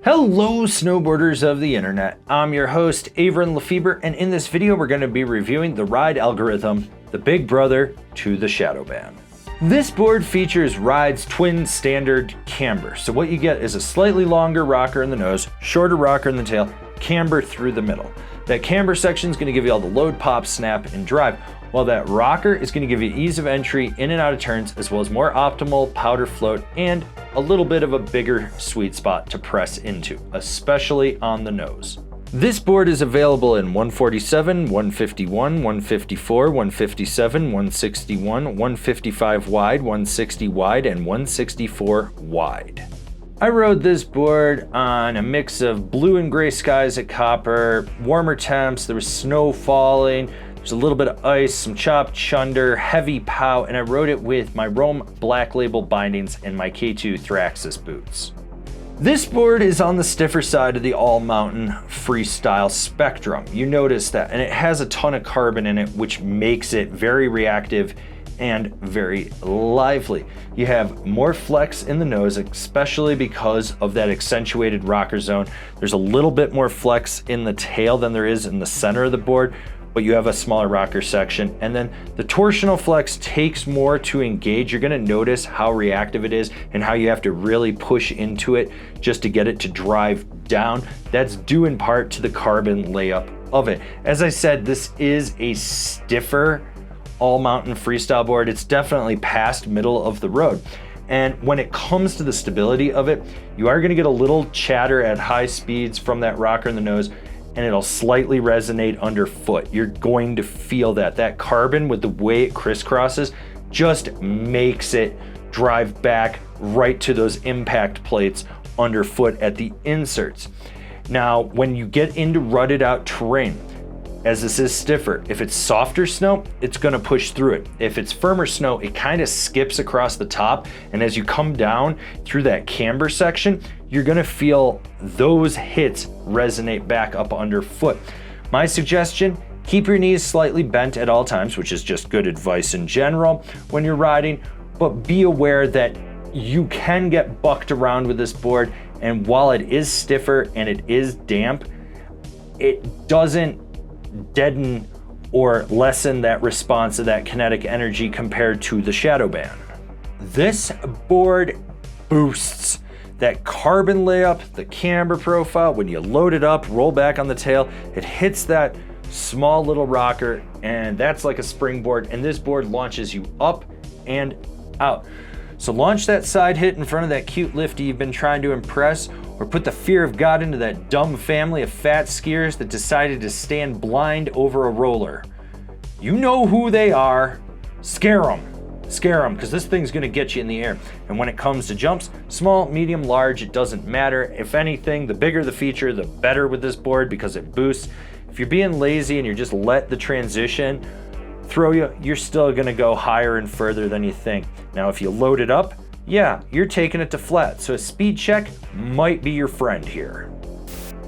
Hello snowboarders of the internet, I'm your host Avran LeFeber, and in this video we're going to be reviewing the Ride Algorhythm, the big brother to the Shadowban. This board features Ride's twin standard camber, so what you get is a slightly longer rocker in the nose, shorter rocker in the tail, camber through the middle. That camber section is going to give you all the load, pop, snap, and drive, while that rocker is going to give you ease of entry in and out of turns, as well as more optimal powder float and a little bit of a bigger sweet spot to press into, especially on the nose. This board is available in 147, 151, 154, 157, 161, 155 wide, 160 wide, and 164 wide. I rode this board on a mix of blue and gray skies at Copper, warmer temps, there was snow falling, there's a little bit of ice, some chopped chunder, heavy pow, and I rode it with my Rome Black Label bindings and my K2 Thraxis boots. This board is on the stiffer side of the all-mountain freestyle spectrum. You notice that, and it has a ton of carbon in it, which makes it very reactive and very lively. You have more flex in the nose, especially because of that accentuated rocker zone. There's a little bit more flex in the tail than there is in the center of the board, but you have a smaller rocker section. And then the torsional flex takes more to engage. You're gonna notice how reactive it is and how you have to really push into it just to get it to drive down. That's due in part to the carbon layup of it. As I said, this is a stiffer all-mountain freestyle board. It's definitely past middle of the road. And when it comes to the stability of it, you are gonna get a little chatter at high speeds from that rocker in the nose, and it'll slightly resonate underfoot. You're going to feel that. That carbon with the way it crisscrosses just makes it drive back right to those impact plates underfoot at the inserts. Now, when you get into rutted out terrain, as this is stiffer, if it's softer snow, it's gonna push through it. If it's firmer snow, it kind of skips across the top, and as you come down through that camber section, you're gonna feel those hits resonate back up underfoot. My suggestion, keep your knees slightly bent at all times, which is just good advice in general when you're riding, but be aware that you can get bucked around with this board, and while it is stiffer and it is damp, it doesn't deaden or lessen that response of that kinetic energy compared to the Shadowban. This board boosts that carbon layup, the camber profile. When you load it up, roll back on the tail, it hits that small little rocker, and that's like a springboard, and this board launches you up and out. So launch that side hit in front of that cute lifty you've been trying to impress, or put the fear of God into that dumb family of fat skiers that decided to stand blind over a roller. You know who they are. Scare them. Scare them, because this thing's gonna get you in the air. And when it comes to jumps, small, medium, large, it doesn't matter. If anything, the bigger the feature, the better with this board, because it boosts. If you're being lazy and you're just let the transition throw you, you're still gonna go higher and further than you think. Now, if you load it up, yeah, you're taking it to flat, so a speed check might be your friend here.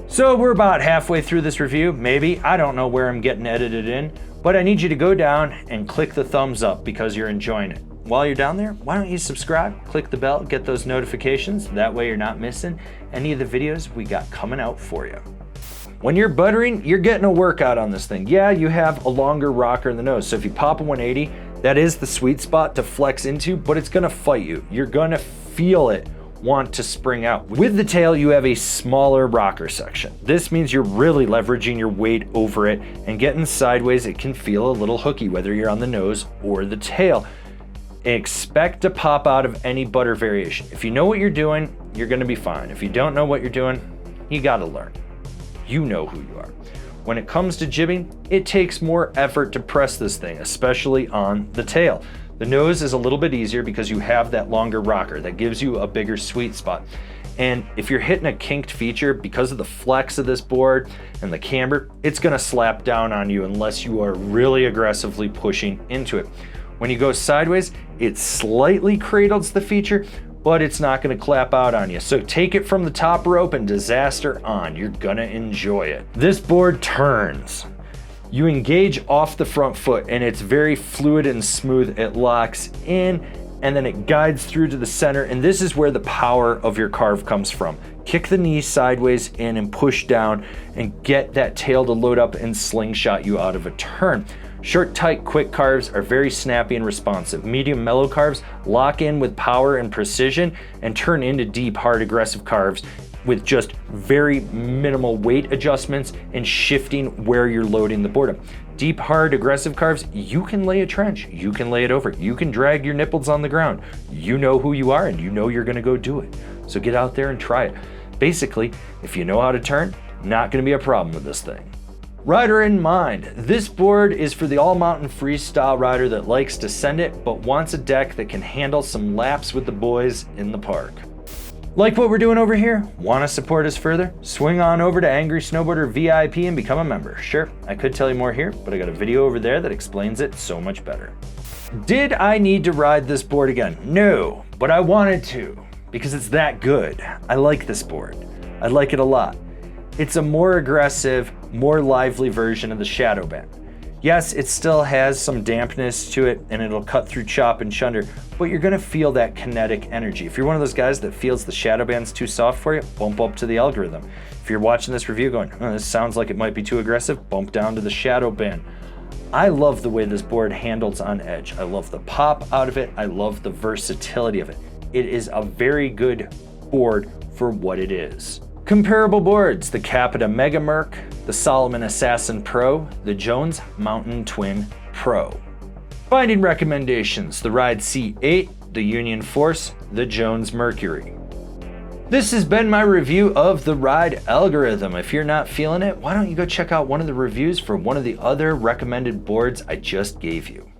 So we're about halfway through this review, maybe. I don't know where I'm getting edited in, but I need you to go down and click the thumbs up because you're enjoying it. While you're down there, why don't you subscribe, click the bell, get those notifications. That way you're not missing any of the videos we got coming out for you. When you're buttering, you're getting a workout on this thing. Yeah, you have a longer rocker in the nose, so if you pop a 180, that is the sweet spot to flex into, but it's gonna fight you. You're gonna feel it want to spring out. With the tail, you have a smaller rocker section. This means you're really leveraging your weight over it, and getting sideways, it can feel a little hooky, whether you're on the nose or the tail. Expect to pop out of any butter variation. If you know what you're doing, you're gonna be fine. If you don't know what you're doing, you gotta learn. You know who you are. When it comes to jibbing, it takes more effort to press this thing, especially on the tail. The nose is a little bit easier because you have that longer rocker that gives you a bigger sweet spot. And if you're hitting a kinked feature, because of the flex of this board and the camber, it's gonna slap down on you unless you are really aggressively pushing into it. When you go sideways, it slightly cradles the feature, but it's not gonna clap out on you. So take it from the top rope and disaster on. You're gonna enjoy it. This board turns. You engage off the front foot and it's very fluid and smooth. It locks in and then it guides through to the center, and this is where the power of your carve comes from. Kick the knee sideways in and push down and get that tail to load up and slingshot you out of a turn. Short, tight, quick carves are very snappy and responsive. Medium, mellow carves lock in with power and precision and turn into deep, hard, aggressive carves with just very minimal weight adjustments and shifting where you're loading the board up. Deep, hard, aggressive carves, you can lay a trench, you can lay it over, you can drag your nipples on the ground. You know who you are and you know you're gonna go do it. So get out there and try it. Basically, if you know how to turn, not gonna be a problem with this thing. Rider in mind, this board is for the all-mountain freestyle rider that likes to send it, but wants a deck that can handle some laps with the boys in the park. Like what we're doing over here? Want to support us further? Swing on over to Angry Snowboarder VIP and become a member. Sure, I could tell you more here, but I got a video over there that explains it so much better. Did I need to ride this board again? No, but I wanted to, because it's that good. I like this board. I like it a lot. It's a more aggressive, more lively version of the Shadowban. Yes, it still has some dampness to it and it'll cut through chop and chunder, but you're gonna feel that kinetic energy. If you're one of those guys that feels the Shadowban's too soft for you, bump up to the Algorhythm. If you're watching this review going, oh, this sounds like it might be too aggressive, bump down to the Shadowban. I love the way this board handles on edge. I love the pop out of it. I love the versatility of it. It is a very good board for what it is. Comparable boards, the Capita Mega Merc, the Salomon Assassin Pro, the Jones Mountain Twin Pro. Binding recommendations, the Ride C8, the Union Force, the Jones Mercury. This has been my review of the Ride Algorhythm. If you're not feeling it, why don't you go check out one of the reviews for one of the other recommended boards I just gave you.